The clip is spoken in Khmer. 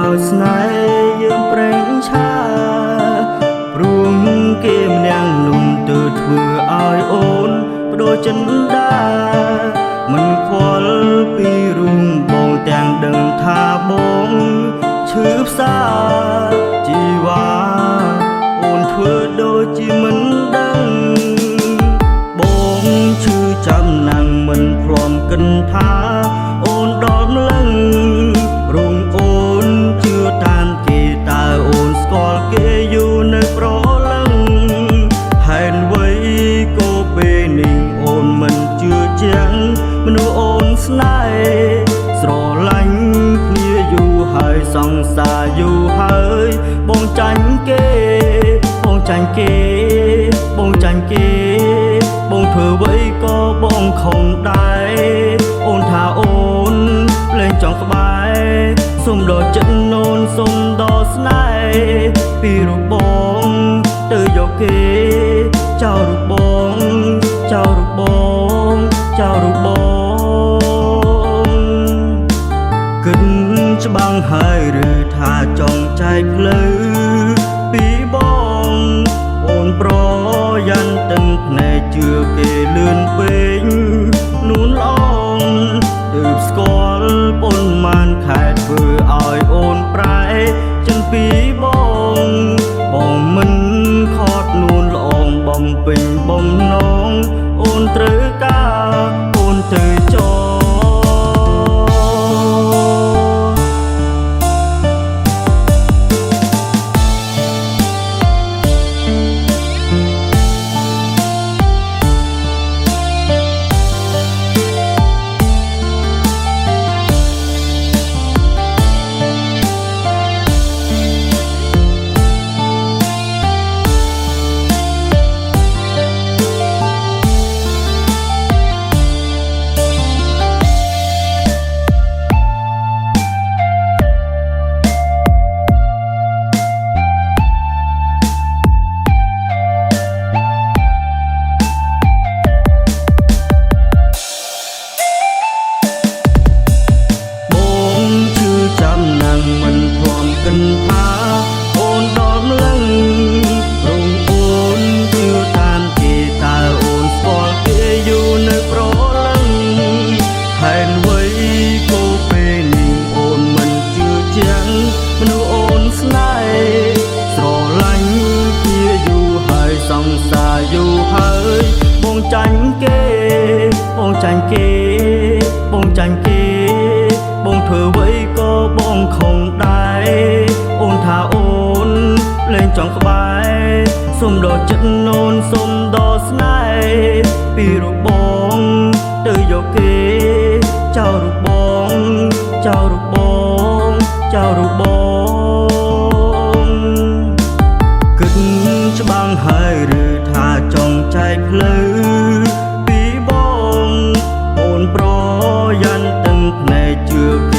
ដោយស្នេហ៍យើងប្រេងឆាព្រោះគេម្នាក់នោះទៅធ្វើឲ្យអូនបដូរចិនដាមិនខ្វល់ពីរូងបងទាំងដឹងថាបងឈឺផ្សាជីវ៉ាអូនធ្វើដូចជាមិនដឹងបងឈឺចាំណាំងមិនព្រមគិនថាអូនដល់លឹងរូងអូនជឿតាមគេតើអូនស្គាល់គេយូរនៅប្រលឹងហេតុអ្វីក៏ពេលនេះអូនមិនជឿជាងមនុស្សអូនស្នេហ៍ស្រឡាញ់គ្នាយូរហើយសង្សារយូរហើយបងចាញ់គេបងចាញ់គេបងចាញ់គេបងធ្វើអ្វីក៏បងខំដែរអូនថាអូនលេងចង់ក្បែរសុំដល់ចិត្តអូនសុំដល់ស្នេហ៍ពីរូបបងទៅយកគេចោលរូបបងចោលរូបបងចោលរូបបងគិតច្បាំងហើយឬថាចង់ចែកផ្លូវពីបងអូនប្រយ័ត្នទឹកភ្នែកជឿគេលឿនពេកនួនល្អងទើបស្គាល់ប៉ុន្មានខែធ្វើឲ្យអូនប្រែចិនពីបងមិនខត់នួនល្អងបំពេញបំណងអូនត្រូវការអូនទៅចោមិនព្រមគិនថាអូនដល់លឹងរូងអូនជឿតាមគេតើអូនស្គាល់គេយូរនៅប្រលឹងហេតុអ្វីក៏ពេលនេះអូនមិនជឿជាងមនុស្សអូនស្នេហ៍ស្រឡាញ់គ្នាយូរហើយសង្សារយូរហើយបងចាញ់គេបងចាញ់គេបងចាញ់គេបងធ្វើអ្វីក៏បងខំដែរអូនថាអូនលេងចង់ក្បែរសុំដល់ចិត្តអូនសុំដល់ស្នេហ៍ពីរូបបងទៅយកគេចោលរូបបងចោលរូបបងចោលរូបបងគិតច្បាំងហើយឬថាចង់ចែកផ្លូវពីបងអូនប្រយ័ត្នទឹកភ្នែកជឿគេ